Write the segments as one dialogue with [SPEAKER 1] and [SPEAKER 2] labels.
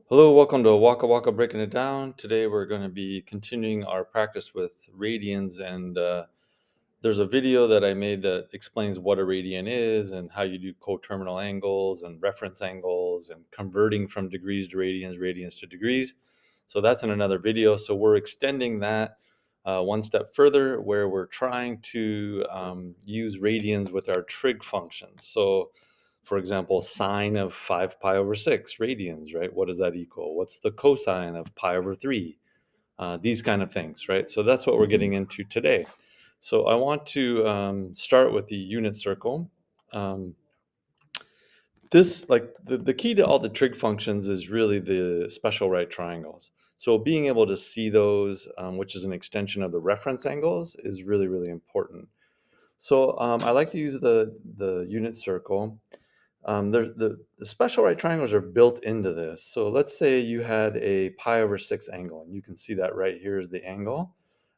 [SPEAKER 1] Hello, welcome to Waka Waka Breaking It Down. Today we're going to be continuing our practice with radians, and there's a video that I made that explains what a radian is and how you do coterminal angles and reference angles and converting from degrees to radians, radians to degrees. So that's in another video. So we're extending that one step further, where we're trying to use radians with our trig functions. So for example, sine of 5 pi over 6 radians, right? What does that equal? What's the cosine of pi over 3? These kind of things, right? So that's what we're getting into today. So I want to start with the unit circle. Um, this, like the key to all the trig functions is really the special right triangles. So being able to see those, which is an extension of the reference angles, is really, really important. So I like to use the unit circle. The special right triangles are built into this. So let's say you had a pi over 6 angle, and you can see that right here is the angle.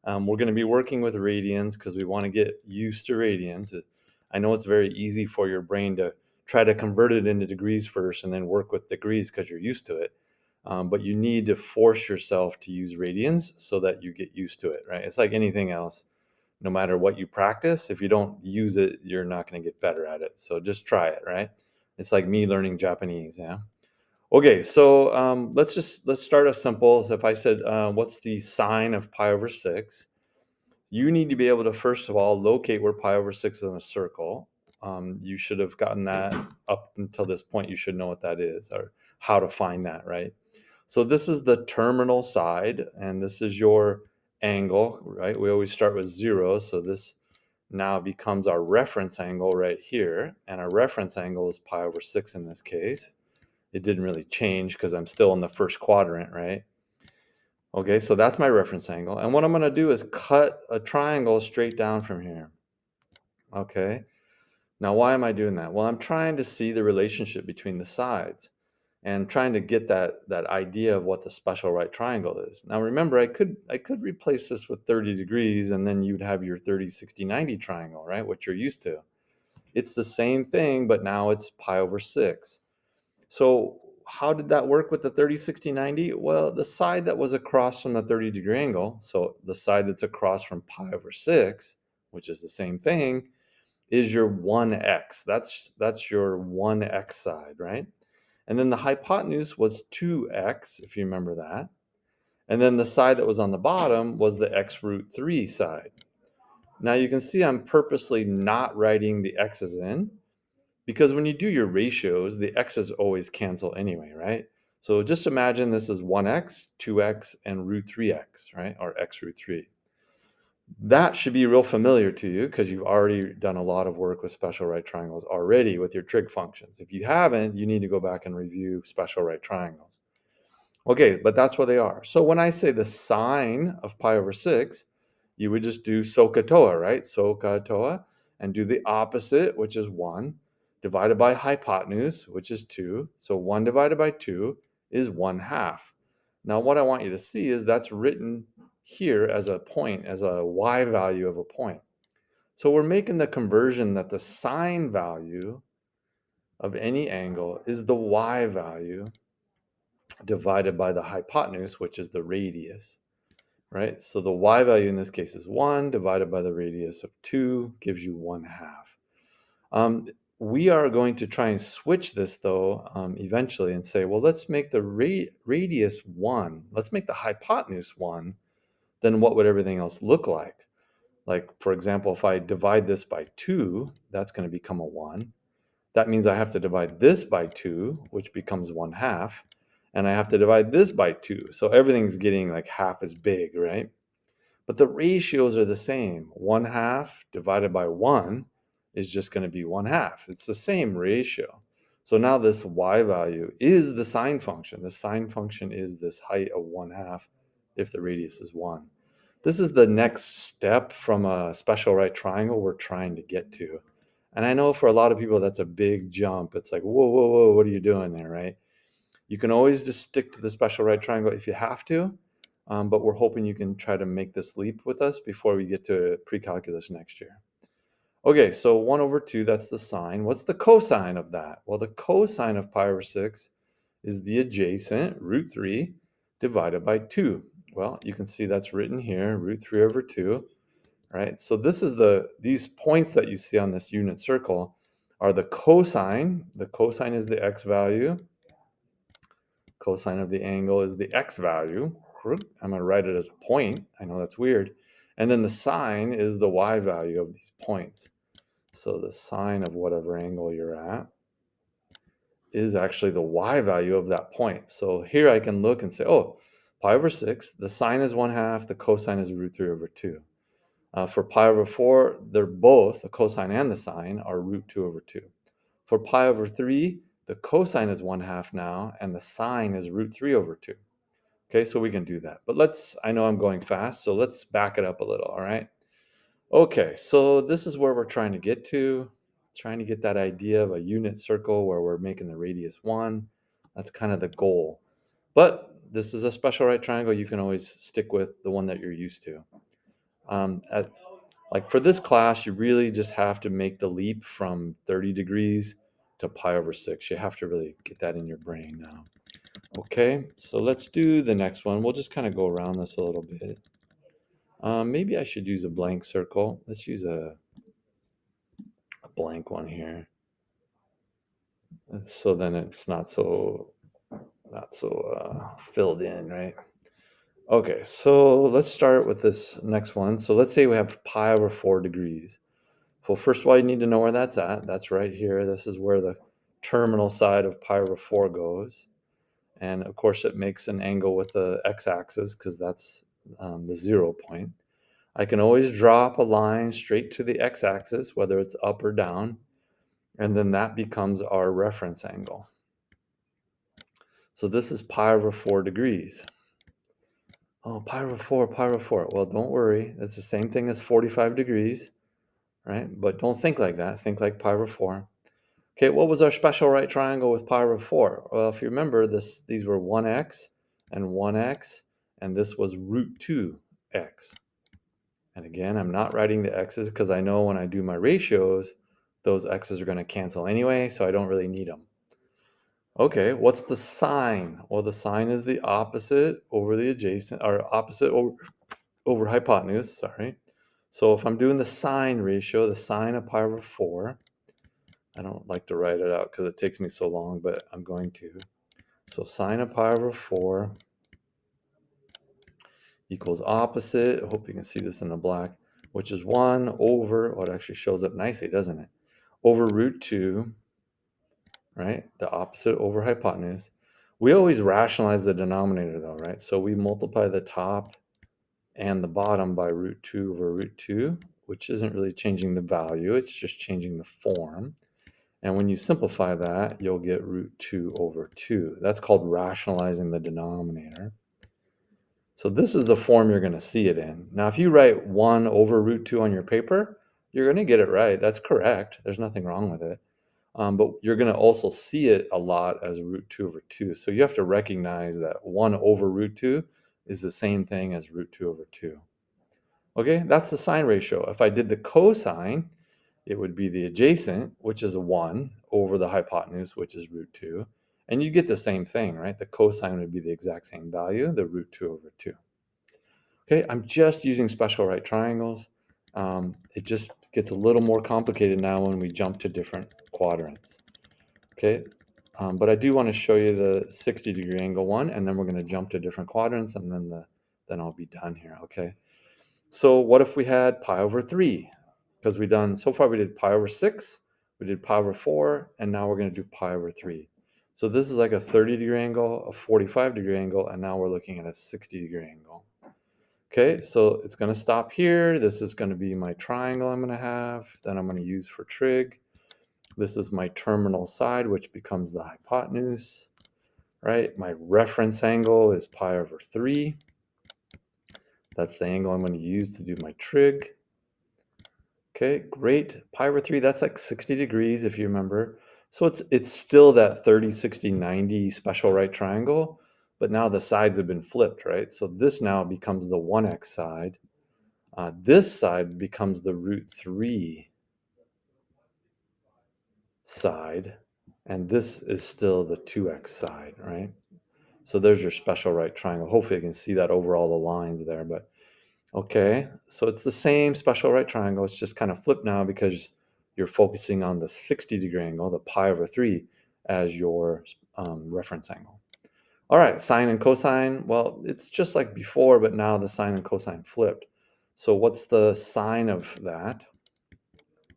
[SPEAKER 1] We're going to be working with radians because we want to get used to radians. I know it's very easy for your brain to try to convert it into degrees first and then work with degrees because you're used to it. But you need to force yourself to use radians so that you get used to it, right? It's like anything else. No matter what you practice, if you don't use it, you're not going to get better at it. So just try it, right? It's like me learning Japanese, yeah. Okay, so let's start off simple. So if I said, what's the sine of pi over 6? You need to be able to, first of all, locate where pi over 6 is in a circle. You should have gotten that up until this point. You should know what that is or how to find that, right? So this is the terminal side, and this is your angle, right? We always start with 0, so this now becomes our reference angle right here, and our reference angle is pi over 6 in this case. It didn't really change because I'm still in the first quadrant, right? Okay, so that's my reference angle, and what I'm going to do is cut a triangle straight down from here. Okay, now why am I doing that? Well, I'm trying to see the relationship between the sides and trying to get that idea of what the special right triangle is. Now remember, I could replace this with 30 degrees, and then you'd have your 30, 60, 90 triangle, right? What you're used to. It's the same thing, but now it's pi over 6. So how did that work with the 30, 60, 90? Well, the side that was across from the 30-degree angle, so the side that's across from pi over 6, which is the same thing, is your 1x. That's your 1x side, right? And then the hypotenuse was 2x, if you remember that. And then the side that was on the bottom was the x root 3 side. Now you can see I'm purposely not writing the x's in, because when you do your ratios, the x's always cancel anyway, right? So just imagine this is 1x, 2x, and root 3x, right? Or x root 3. That should be real familiar to you because you've already done a lot of work with special right triangles already with your trig functions. If you haven't, you need to go back and review special right triangles. Okay, but that's what they are. So when I say the sine of pi over 6, you would just do SOHCAHTOA, right? SOHCAHTOA, and do the opposite, which is 1, divided by hypotenuse, which is 2. So 1 divided by 2 is 1/2. Now what I want you to see is that's written here as a point, as a y value of a point. So we're making the conversion that the sine value of any angle is the y value divided by the hypotenuse, which is the radius, right? So the y value in this case is 1 divided by the radius of 2 gives you 1/2. We are going to try and switch this though eventually and say, well, let's make the radius 1. Let's make the hypotenuse 1. Then what would everything else look like? Like, for example, if I divide this by 2, that's going to become a 1. That means I have to divide this by 2, which becomes 1/2. And I have to divide this by 2. So everything's getting like half as big, right? But the ratios are the same. 1/2 divided by 1 is just going to be 1/2. It's the same ratio. So now this y value is the sine function. The sine function is this height of 1/2 if the radius is 1. This is the next step from a special right triangle we're trying to get to. And I know for a lot of people that's a big jump. It's like, whoa, whoa, whoa, what are you doing there, right? You can always just stick to the special right triangle if you have to, but we're hoping you can try to make this leap with us before we get to pre-calculus next year. Okay, so 1 over 2, that's the sine. What's the cosine of that? Well, the cosine of pi over 6 is the adjacent, root 3, divided by 2. Well, you can see that's written here, root 3 over 2, right? So this is these points that you see on this unit circle are the cosine. The cosine is the x value. Cosine of the angle is the x value. I'm going to write it as a point. I know that's weird. And then the sine is the y value of these points. So the sine of whatever angle you're at is actually the y value of that point. So here I can look and say, oh, pi over 6, the sine is 1/2, the cosine is root 3 over 2. For pi over 4, they're both, the cosine and the sine, are root 2 over 2. For pi over 3, the cosine is 1/2 now, and the sine is root 3 over 2. Okay, so we can do that. But I know I'm going fast, so let's back it up a little, all right? Okay, so this is where we're trying to get to. Trying to get that idea of a unit circle where we're making the radius 1. That's kind of the goal. But this is a special right triangle. You can always stick with the one that you're used to. Like for this class, you really just have to make the leap from 30 degrees to pi over 6. You have to really get that in your brain now. Okay, so let's do the next one. We'll just kind of go around this a little bit. Maybe I should use a blank circle. Let's use a blank one here. So then it's not so filled in, right? Okay, so let's start with this next one. So let's say we have pi over 4 degrees. Well, first of all, you need to know where that's at. That's right here. This is where the terminal side of pi over 4 goes. And of course, it makes an angle with the x-axis because that's the 0 point. I can always drop a line straight to the x-axis, whether it's up or down, and then that becomes our reference angle. So this is pi over 4 degrees. Oh, pi over 4, pi over 4. Well, don't worry. It's the same thing as 45 degrees, right? But don't think like that. Think like pi over 4. Okay, what was our special right triangle with pi over 4? Well, if you remember, these were 1x and 1x, and this was root 2x. And again, I'm not writing the x's because I know when I do my ratios, those x's are going to cancel anyway, so I don't really need them. Okay, what's the sine? Well, the sine is the opposite over the adjacent, or opposite over hypotenuse, sorry. So if I'm doing the sine ratio, the sine of pi over 4, I don't like to write it out because it takes me so long, but I'm going to. So sine of pi over 4 equals opposite. I hope you can see this in the black, which is 1 over, oh, it actually shows up nicely, doesn't it? Over root 2, right? The opposite over hypotenuse. We always rationalize the denominator though, right? So we multiply the top and the bottom by root 2 over root 2, which isn't really changing the value, it's just changing the form. And when you simplify that, you'll get root 2 over 2. That's called rationalizing the denominator. So this is the form you're going to see it in. Now, if you write 1 over root 2 on your paper, you're going to get it right. That's correct. There's nothing wrong with it. But you're going to also see it a lot as root 2 over 2. So you have to recognize that 1 over root 2 is the same thing as root 2 over 2. Okay, that's the sine ratio. If I did the cosine, it would be the adjacent, which is 1, over the hypotenuse, which is root 2. And you get the same thing, right? The cosine would be the exact same value, the root 2 over 2. Okay, I'm just using special right triangles. It just gets a little more complicated now when we jump to different quadrants. Okay, but I do want to show you the 60-degree angle one, and then we're going to jump to different quadrants, and then I'll be done here, okay? So what if we had pi over 3? Because so far we did pi over 6, we did pi over 4, and now we're going to do pi over 3. So this is like a 30-degree angle, a 45-degree angle, and now we're looking at a 60-degree angle. Okay, so it's going to stop here. This is going to be my triangle I'm going to have, that I'm going to use for trig. This is my terminal side, which becomes the hypotenuse, right? My reference angle is pi over 3. That's the angle I'm going to use to do my trig. Okay, great. Pi over 3, that's like 60 degrees if you remember. So it's still that 30, 60, 90 special right triangle, but now the sides have been flipped, right? So this now becomes the 1x side. This side becomes the root 3 side, and this is still the 2x side, right? So there's your special right triangle. Hopefully you can see that over all the lines there, but okay. So it's the same special right triangle. It's just kind of flipped now because you're focusing on the 60-degree angle, the pi over 3, as your reference angle. All right, sine and cosine. Well, it's just like before, but now the sine and cosine flipped. So what's the sine of that?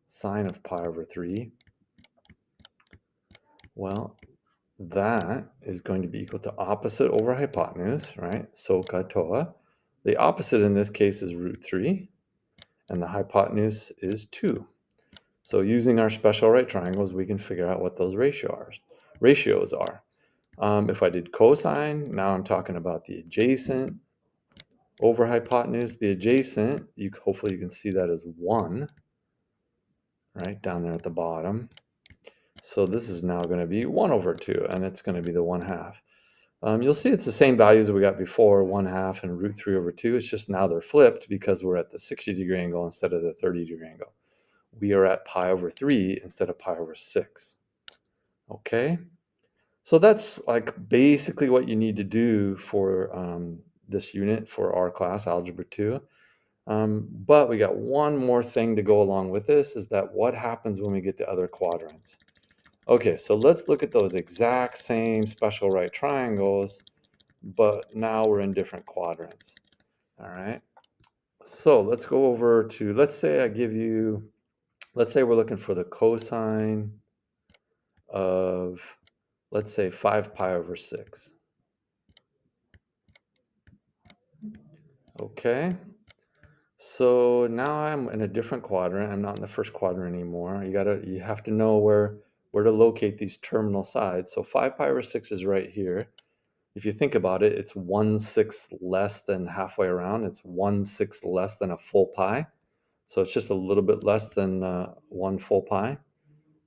[SPEAKER 1] Sine of pi over 3. Well, that is going to be equal to opposite over hypotenuse, right? So katoa. The opposite in this case is root 3, and the hypotenuse is 2. So using our special right triangles, we can figure out what those ratios are. If I did cosine, now I'm talking about the adjacent over hypotenuse. The adjacent, hopefully you can see that as 1, right, down there at the bottom. So this is now going to be 1 over 2, and it's going to be the 1/2. You'll see it's the same values we got before, 1/2 and root 3 over 2. It's just now they're flipped because we're at the 60-degree angle instead of the 30-degree angle. We are at pi over 3 instead of pi over 6. Okay? So that's like basically what you need to do for this unit for our class, Algebra 2. But we got one more thing to go along with this, is that what happens when we get to other quadrants? Okay, so let's look at those exact same special right triangles, but now we're in different quadrants. All right. So let's go over to, let's say we're looking for the cosine of, let's say 5 pi over 6. Okay. So now I'm in a different quadrant. I'm not in the first quadrant anymore. You have to know where to locate these terminal sides. So 5 pi over 6 is right here. If you think about it, it's 1/6 less than halfway around. It's 1/6 less than a full pi. So it's just a little bit less than 1 full pi.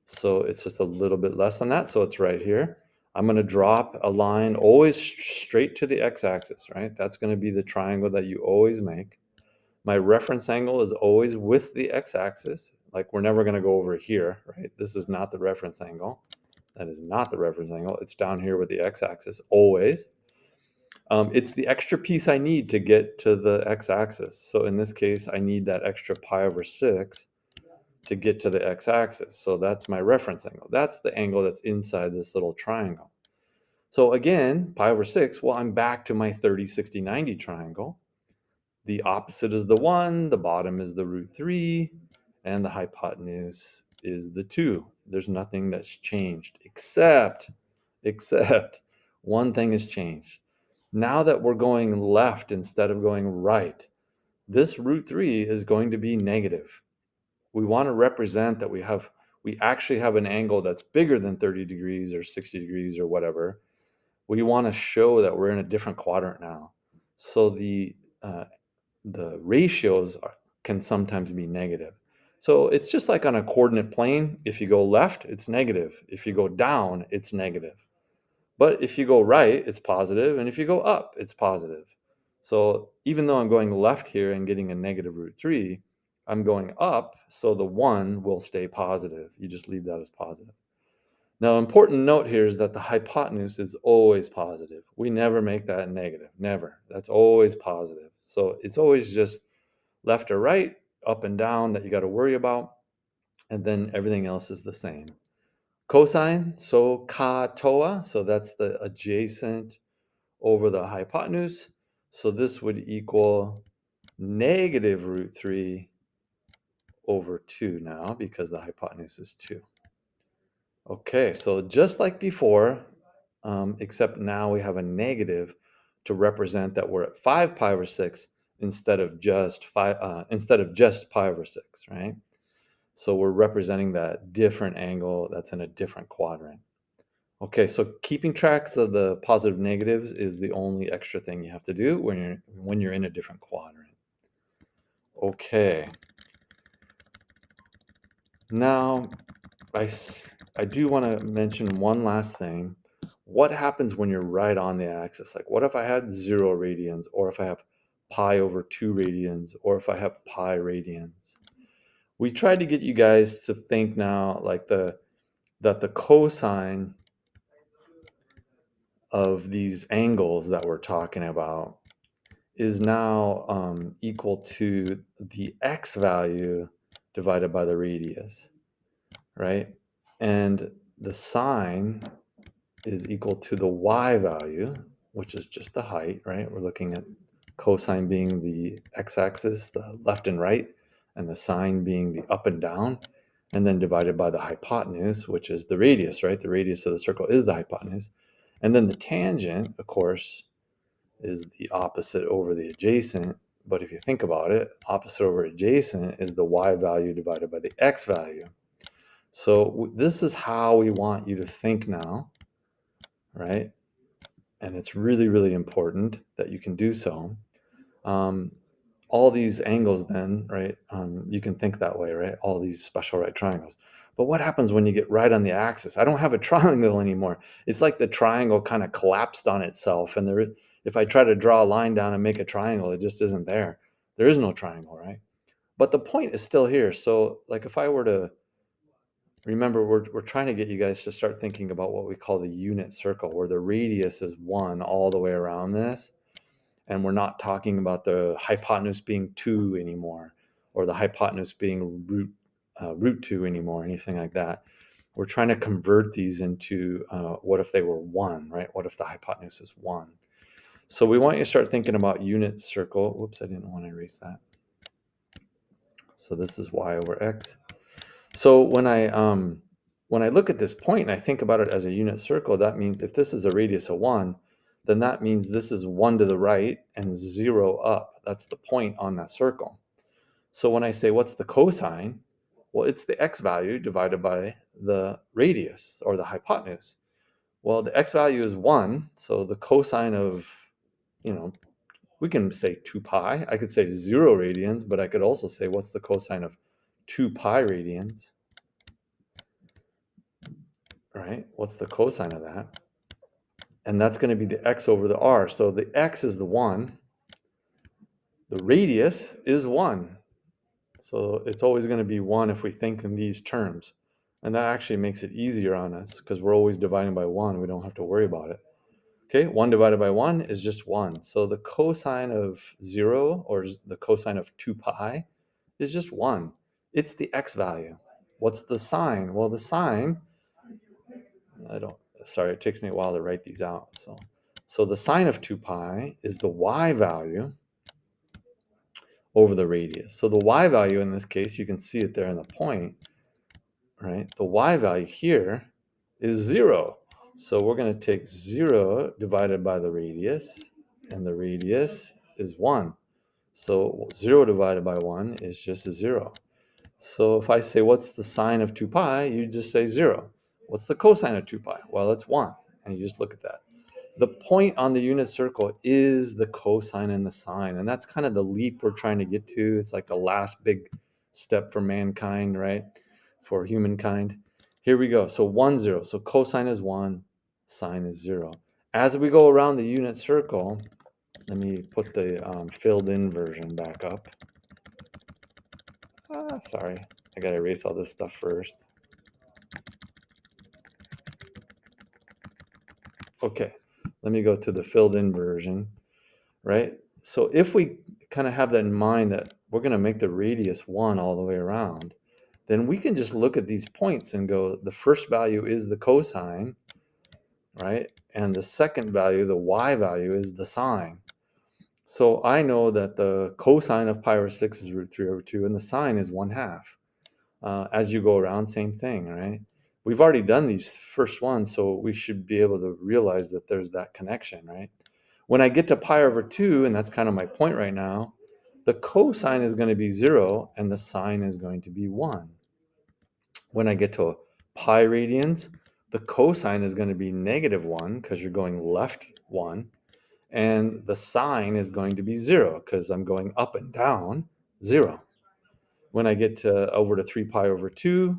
[SPEAKER 1] So it's just a little bit less than that. So it's right here. I'm going to drop a line always straight to the x-axis, right? That's going to be the triangle that you always make. My reference angle is always with the x-axis. Like, we're never going to go over here, right? This is not the reference angle. That is not the reference angle. It's down here with the x-axis always. It's the extra piece I need to get to the x-axis. So in this case, I need that extra pi over 6 to get to the x-axis. So that's my reference angle. That's the angle that's inside this little triangle. So again, pi over 6, well, I'm back to my 30, 60, 90 triangle. The opposite is the 1, the bottom is the root 3, and the hypotenuse is the 2. There's nothing that's changed except one thing has changed. Now that we're going left instead of going right, this root 3 is going to be negative. We want to represent that we actually have an angle that's bigger than 30 degrees or 60 degrees or whatever. We want to show that we're in a different quadrant now. So the ratios can sometimes be negative. So it's just like on a coordinate plane. If you go left, it's negative. If you go down, it's negative. But if you go right, it's positive. And if you go up, it's positive. So even though I'm going left here and getting a negative root 3, I'm going up, so the 1 will stay positive. You just leave that as positive. Now, important note here is that the hypotenuse is always positive. We never make that negative, never. That's always positive. So it's always just left or right, up and down that you got to worry about, and then everything else is the same. Cosine, so katoa, so that's the adjacent over the hypotenuse. So this would equal negative root 3 over 2 now, because the hypotenuse is 2. Okay, so just like before, except now we have a negative to represent that we're at 5 pi over 6 instead of just pi over 6, right? So we're representing that different angle that's in a different quadrant. Okay, so keeping tracks of the positive negatives is the only extra thing you have to do when you're in a different quadrant. Okay. Now, I do want to mention one last thing. What happens when you're right on the axis? Like, what if I had 0 radians, or if I have pi over 2 radians, or if I have pi radians? We tried to get you guys to think now like the that the cosine of these angles that we're talking about is now equal to the x value divided by the radius, right? And the sine is equal to the y value, which is just the height, right? We're looking at cosine being the x-axis, the left and right, and the sine being the up and down, and then divided by the hypotenuse, which is the radius, right? The radius of the circle is the hypotenuse. And then the tangent, of course, is the opposite over the adjacent. But if you think about it, opposite over adjacent is the y value divided by the x value. So this is how we want you to think now, right? And it's really, really important that you can do so. All these angles then, right, you can think that way, right? All these special right triangles. But what happens when you get right on the axis? I don't have a triangle anymore. It's like the triangle kind of collapsed on itself. And if I try to draw a line down and make a triangle, it just isn't there. There is no triangle, right? But the point is still here. So like if I were to remember, we're trying to get you guys to start thinking about what we call the unit circle, where the radius is 1 all the way around this. And we're not talking about the hypotenuse being 2 anymore, or the hypotenuse being root 2 anymore, anything like that. We're trying to convert these into what if they were 1, right? What if the hypotenuse is 1? So we want you to start thinking about unit circle. Whoops, I didn't want to erase that. So this is y over x. So when I look at this point and I think about it as a unit circle, that means if this is a radius of 1, then that means this is 1 to the right and 0 up. That's the point on that circle. So when I say what's the cosine, well, it's the x value divided by the radius or the hypotenuse. Well, the x value is 1, so the cosine of, we can say 2 pi. I could say 0 radians, but I could also say what's the cosine of 2 pi radians? Right? What's the cosine of that? And that's going to be the x over the r. So the x is the 1. The radius is 1. So it's always going to be 1 if we think in these terms. And that actually makes it easier on us because we're always dividing by 1. We don't have to worry about it. Okay, 1 divided by 1 is just 1. So the cosine of 0, or the cosine of 2 pi, is just 1. It's the x value. What's the sine? Well, the sine, sorry, it takes me a while to write these out. So the sine of 2 pi is the y value over the radius. So the y value in this case, you can see it there in the point, right? The y value here is 0. So we're going to take 0 divided by the radius, and the radius is 1. So 0 divided by 1 is just 0. So if I say, what's the sine of 2 pi? You just say 0. What's the cosine of 2 pi? Well, it's 1. And you just look at that. The point on the unit circle is the cosine and the sine. And that's kind of the leap we're trying to get to. It's like the last big step for mankind, right? For humankind. Here we go. So 1, 0. So cosine is 1, sine is 0. As we go around the unit circle, let me put the filled in version back up. Sorry. I got to erase all this stuff first. Okay. Let me go to the filled in version, right? So if we kind of have that in mind that we're going to make the radius 1 all the way around, then we can just look at these points and go, the first value is the cosine, right? And the second value, the y value, is the sine. So I know that the cosine of pi over 6 is root 3 over 2, and the sine is 1/2. As you go around, same thing, right? We've already done these first ones, so we should be able to realize that there's that connection, right? When I get to pi over 2, and that's kind of my point right now, the cosine is going to be 0, and the sine is going to be 1. When I get to pi radians, the cosine is going to be -1 because you're going left 1, and the sine is going to be 0 because I'm going up and down 0. When I get to over to 3 pi over 2,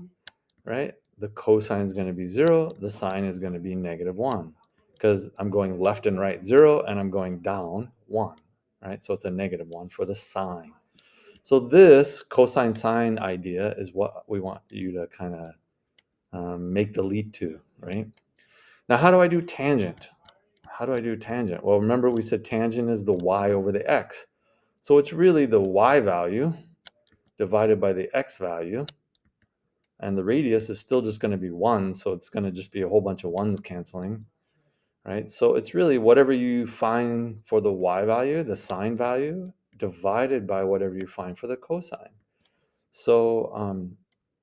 [SPEAKER 1] right, the cosine is going to be 0, the sine is going to be -1 because I'm going left and right 0, and I'm going down 1, right? So it's a -1 for the sine. So this cosine sine idea is what we want you to kind of make the leap to, right? Now, how do I do tangent? How do I do tangent? Well, remember we said tangent is the y over the x. So it's really the y value divided by the x value. And the radius is still just going to be 1. So it's going to just be a whole bunch of 1s canceling, right? So it's really whatever you find for the y value, the sine value, divided by whatever you find for the cosine. So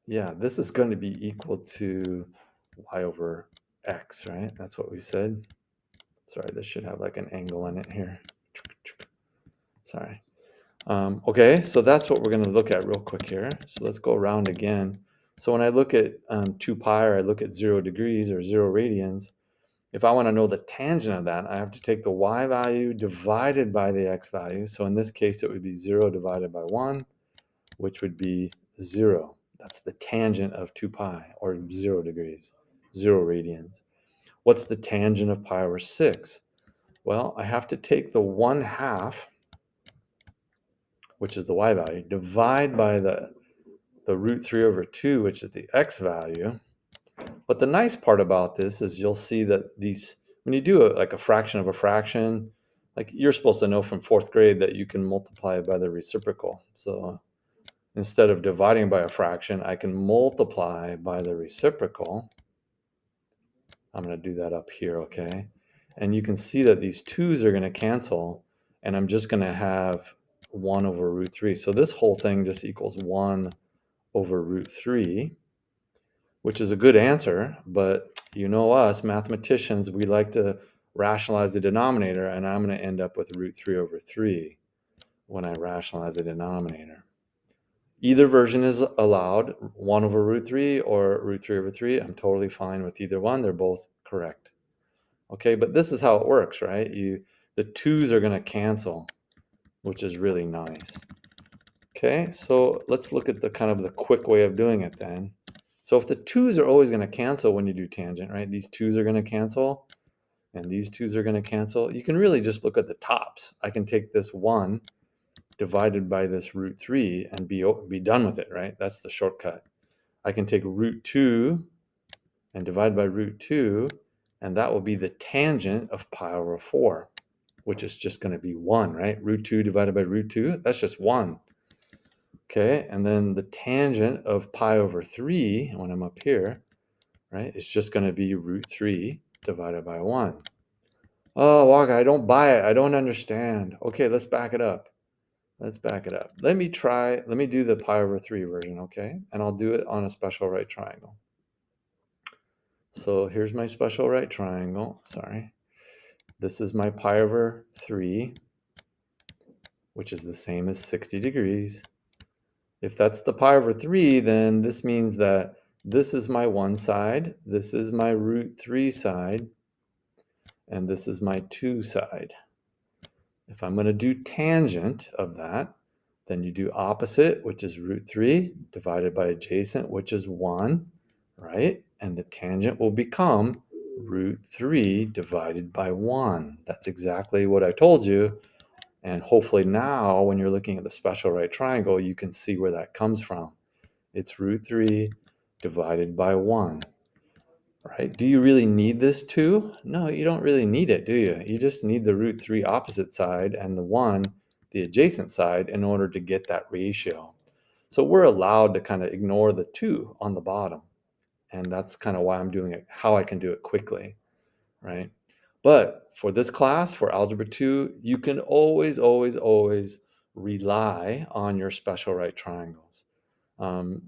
[SPEAKER 1] yeah, this is going to be equal to y over x, right? That's what we said. Sorry, this should have like an angle in it here. Sorry. Okay, so that's what we're going to look at real quick here. So let's go around again. So when I look at 2 pi, or I look at 0 degrees or 0 radians, if I want to know the tangent of that, I have to take the y value divided by the x value. So in this case, it would be 0 divided by 1, which would be 0. That's the tangent of 2 pi, or 0 degrees, 0 radians. What's the tangent of pi over 6? Well, I have to take the 1/2, which is the y value, divide by the root 3 over 2, which is the x value. But the nice part about this is you'll see that these, when you do like a fraction of a fraction, like you're supposed to know from 4th grade that you can multiply it by the reciprocal. So instead of dividing by a fraction, I can multiply by the reciprocal. I'm going to do that up here, okay? And you can see that these 2's are going to cancel, and I'm just going to have 1 over root 3. So this whole thing just equals 1 over root 3, which is a good answer, but you know us mathematicians, we like to rationalize the denominator, and I'm going to end up with root 3 over 3 when I rationalize the denominator. Either version is allowed, 1 over root 3 or root 3 over 3. I'm totally fine with either one. They're both correct. Okay, but this is how it works, right? The 2's are going to cancel, which is really nice. Okay, so let's look at the kind of the quick way of doing it then. So if the 2's are always going to cancel when you do tangent, right? These 2's are going to cancel, and these 2's are going to cancel. You can really just look at the tops. I can take this 1 divided by this root 3 and be done with it, right? That's the shortcut. I can take root 2 and divide by root 2, and that will be the tangent of pi over 4, which is just going to be 1, right? Root 2 divided by root 2, that's just 1. Okay, and then the tangent of pi over 3, when I'm up here, right, is just going to be root 3 divided by 1. Oh, Waka, I don't buy it. I don't understand. Okay, let's back it up. Let's back it up. Let me do the pi over 3 version, okay? And I'll do it on a special right triangle. So here's my special right triangle. Sorry. This is my pi over 3, which is the same as 60 degrees. If that's the pi over 3, then this means that this is my 1 side, this is my root 3 side, and this is my 2 side. If I'm going to do tangent of that, then you do opposite, which is root 3, divided by adjacent, which is 1, right? And the tangent will become root 3 divided by 1. That's exactly what I told you. And hopefully now, when you're looking at the special right triangle, you can see where that comes from. It's root 3 divided by 1. Right? Do you really need this 2? No, you don't really need it, do you? You just need the root 3 opposite side and the 1, the adjacent side, in order to get that ratio. So we're allowed to kind of ignore the 2 on the bottom. And that's kind of why I'm doing it, how I can do it quickly, right? But for this class, for Algebra 2, you can always, always, always rely on your special right triangles.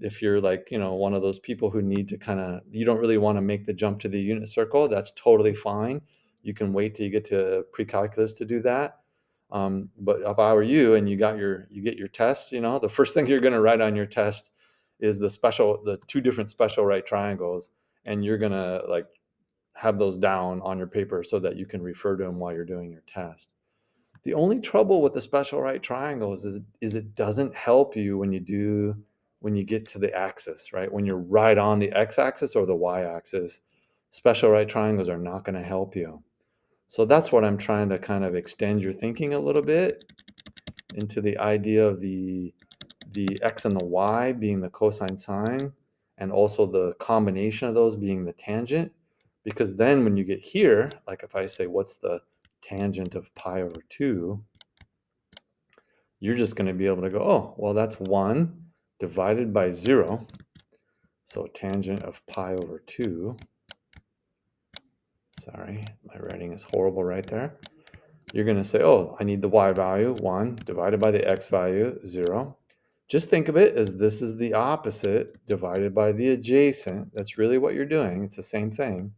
[SPEAKER 1] If you're like, one of those people who need to you don't really want to make the jump to the unit circle, that's totally fine. You can wait till you get to pre-calculus to do that. But if I were you and you get your test, the first thing you're going to write on your test is the 2 different special right triangles, and you're going to like have those down on your paper so that you can refer to them while you're doing your test. The only trouble with the special right triangles is it doesn't help you when you get to the axis, right? When you're right on the x-axis or the y-axis, special right triangles are not going to help you. So that's what I'm trying to kind of extend your thinking a little bit into the idea of the x and the y being the cosine sine, and also the combination of those being the tangent, because then when you get here, like if I say, what's the tangent of pi over 2, you're just going to be able to go, oh, well, that's 1 divided by 0. So tangent of pi over 2, sorry, my writing is horrible right there. You're going to say, oh, I need the y value, 1, divided by the x value, 0. Just think of it as this is the opposite divided by the adjacent. That's really what you're doing. It's the same thing.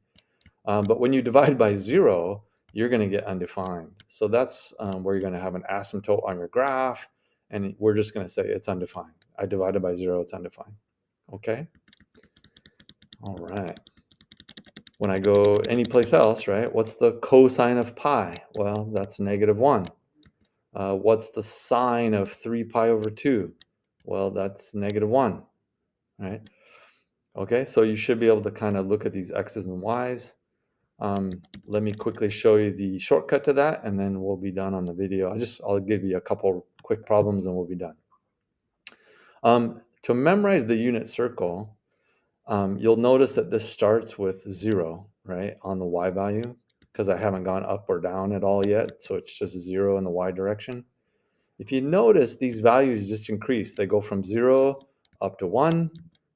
[SPEAKER 1] But when you divide by 0, you're going to get undefined. So that's where you're going to have an asymptote on your graph, and we're just going to say it's undefined. I divided by 0, it's undefined. Okay? All right. When I go anyplace else, right, what's the cosine of pi? Well, that's -1. What's the sine of 3 pi over 2? Well, that's -1, right? Okay, so you should be able to kind of look at these x's and y's. Let me quickly show you the shortcut to that, and then we'll be done on the video. I'll give you a couple quick problems and we'll be done. To memorize the unit circle, you'll notice that this starts with 0, right, on the y value, because I haven't gone up or down at all yet, so it's just 0 in the y direction. If you notice, these values just increase. They go from 0 up to 1,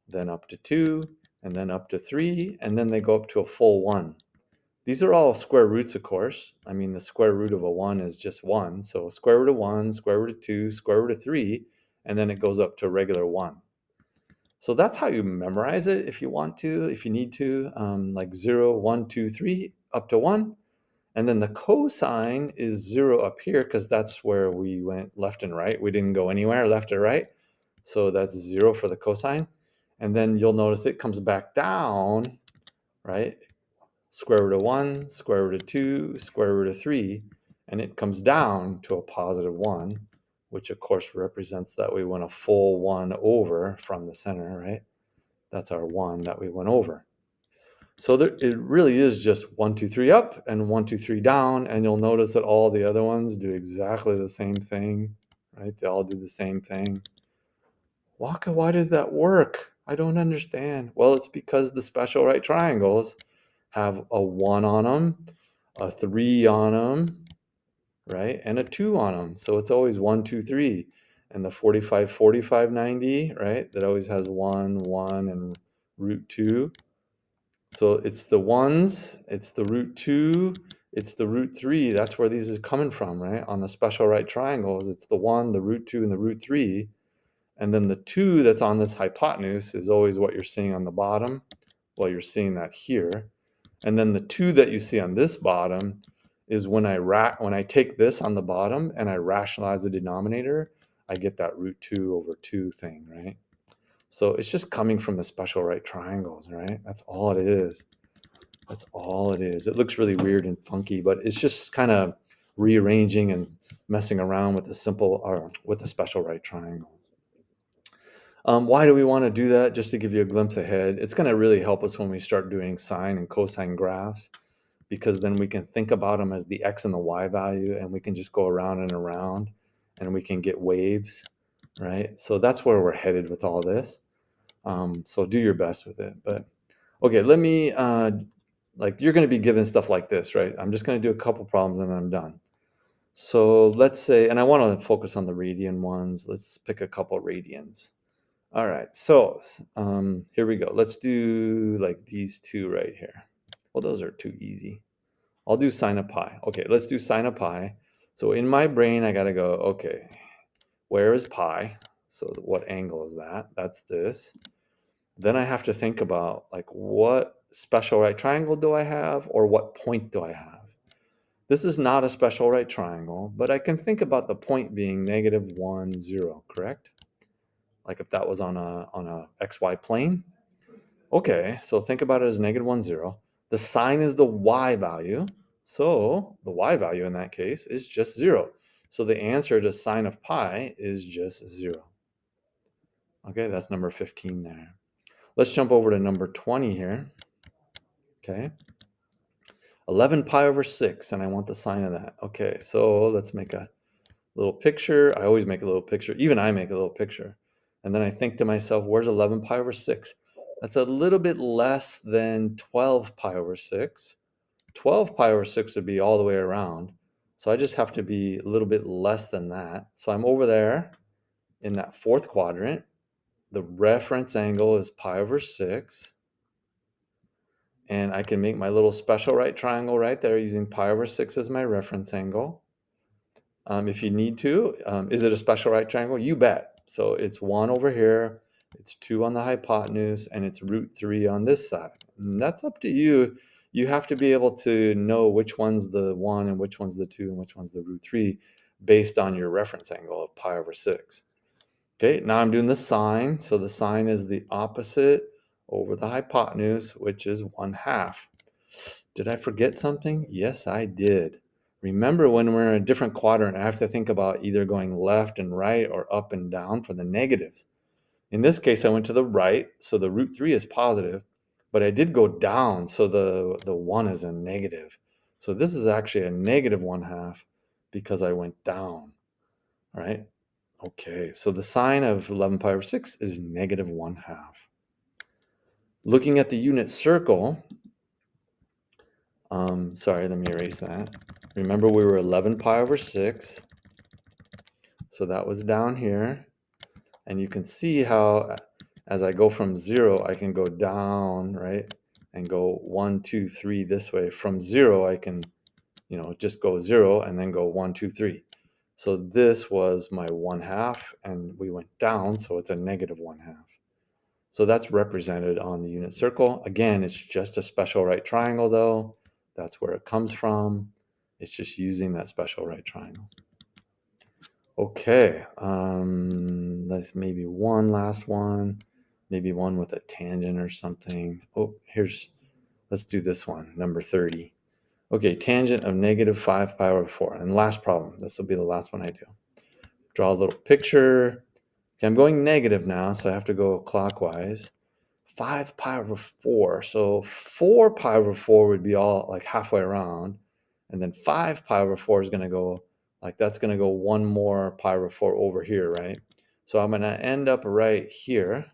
[SPEAKER 1] then up to 2, and then up to 3, and then they go up to a full 1. These are all square roots, of course. I mean, the square root of a 1 is just 1. So square root of 1, square root of 2, square root of 3, and then it goes up to a regular 1. So that's how you memorize it if you want to, if you need to, like 0, 1, 2, 3, up to 1. And then the cosine is 0 up here because that's where we went left and right. We didn't go anywhere left or right. So that's 0 for the cosine. And then you'll notice it comes back down, right? Square root of 1, square root of 2, square root of 3, and it comes down to a positive 1, which of course represents that we went a full 1 over from the center, right? That's our 1 that we went over. So it really is just 1, 2, 3 up and 1, 2, 3 down, and you'll notice that all the other ones do exactly the same thing, right? They all do the same thing. Waka, why does that work? I don't understand. Well, it's because the special right triangles have a 1 on them, a 3 on them, right? And a 2 on them. So it's always 1, 2, 3. And the 45, 45, 90, right? That always has 1, 1, and root 2. So it's the 1s, it's the root 2, it's the root 3. That's where these is coming from, right? On the special right triangles, it's the 1, the root 2, and the root 3. And then the 2 that's on this hypotenuse is always what you're seeing on the bottom. Well, you're seeing that here. And then the 2 that you see on this bottom is when I take this on the bottom and I rationalize the denominator, I get that root 2 over 2 thing, right? So it's just coming from the special right triangles, right? That's all it is. That's all it is. It looks really weird and funky, but it's just kind of rearranging and messing around with the simple or with the special right triangle. Why do we want to do that? Just to give you a glimpse ahead. It's going to really help us when we start doing sine and cosine graphs, because then we can think about them as the x and the y value, and we can just go around and around, and we can get waves, right? So that's where we're headed with all this. So do your best with it. But okay, let me, like you're going to be given stuff like this, right? I'm just going to do a couple problems and then I'm done. So let's say, and I want to focus on the radian ones. Let's pick a couple radians. All right, so here we go. Let's do like these two right here. Well, those are too easy. I'll do sine of pi. Okay, let's do sine of pi. So in my brain, I got to go, okay, where is pi? So what angle is that? That's this. Then I have to think about like what special right triangle do I have or what point do I have? This is not a special right triangle, but I can think about the point being -1, 0, correct? Like if that was on a xy plane. Okay, so think about it as -1, 0. The sine is the y value. So the y value in that case is just 0. So the answer to sine of pi is just 0. Okay, that's number 15 there. Let's jump over to number 20 here. Okay. 11 pi over 6, and I want the sine of that. Okay, so let's make a little picture. I always make a little picture. Even I make a little picture. And then I think to myself, where's 11 pi over 6? That's a little bit less than 12 pi over 6. 12 pi over 6 would be all the way around. So I just have to be a little bit less than that. So I'm over there in that fourth quadrant. The reference angle is pi over 6. And I can make my little special right triangle right there using pi over 6 as my reference angle. If you need to. Is it a special right triangle? You bet. So it's 1 over here, it's 2 on the hypotenuse, and it's root 3 on this side. And that's up to you. You have to be able to know which one's the 1 and which one's the 2 and which one's the root 3 based on your reference angle of pi over 6. Okay, now I'm doing the sine. So the sine is the opposite over the hypotenuse, which is 1/2. Did I forget something? Yes, I did. Remember, when we're in a different quadrant, I have to think about either going left and right or up and down for the negatives. In this case, I went to the right, so the root 3 is positive, but I did go down, so the 1 is a negative. So this is actually a negative 1/2 because I went down, right? Okay, so the sine of 11 pi over 6 is negative 1/2. Looking at the unit circle, sorry, let me erase that. Remember, we were 11 pi over 6, so that was down here. And you can see how as I go from 0, I can go down, right? And go 1, 2, 3 this way. From 0, I can, just go 0 and then go 1, 2, 3. So this was my 1/2, and we went down, so it's a negative 1/2. So that's represented on the unit circle. Again, it's just a special right triangle though. That's where it comes from. It's just using that special right triangle. Okay, let's maybe one last one, maybe one with a tangent or something. Oh, let's do this one, number 30. Okay, tangent of negative 5 pi over 4. And last problem, this will be the last one I do. Draw a little picture. Okay, I'm going negative now, so I have to go clockwise. 5 pi over 4. So 4 pi over 4 would be all like halfway around. And then 5 pi over 4 is going to go, like that's going to go one more pi over 4 over here, right? So I'm going to end up right here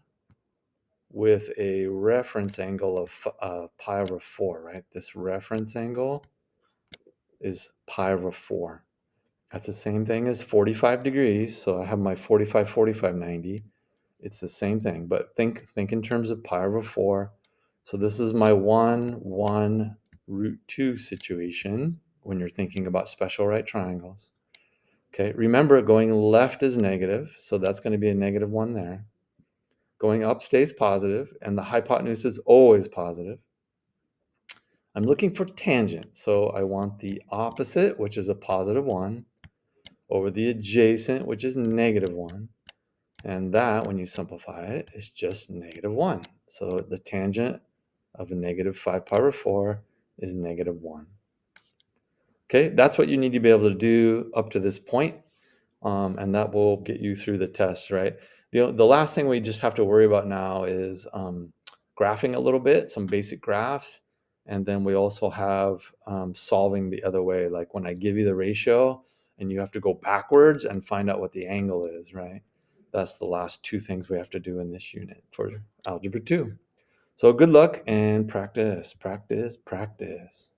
[SPEAKER 1] with a reference angle of pi over 4, right? This reference angle is pi over 4. That's the same thing as 45 degrees. So I have my 45, 45, 90. It's the same thing, but think in terms of pi over 4. So this is my 1, 1, root 2 situation when you're thinking about special right triangles. Okay, remember going left is negative, so that's going to be a negative 1 there. Going up stays positive, and the hypotenuse is always positive. I'm looking for tangent, so I want the opposite, which is a positive 1, over the adjacent, which is negative 1. And that, when you simplify it, is just negative 1. So the tangent of a negative 5 pi over 4 is negative 1. Okay, that's what you need to be able to do up to this point, and that will get you through the test, right? The last thing we just have to worry about now is graphing a little bit, some basic graphs, and then we also have solving the other way, like when I give you the ratio and you have to go backwards and find out what the angle is, right? That's the last two things we have to do in this unit for Algebra 2. So good luck and practice, practice, practice.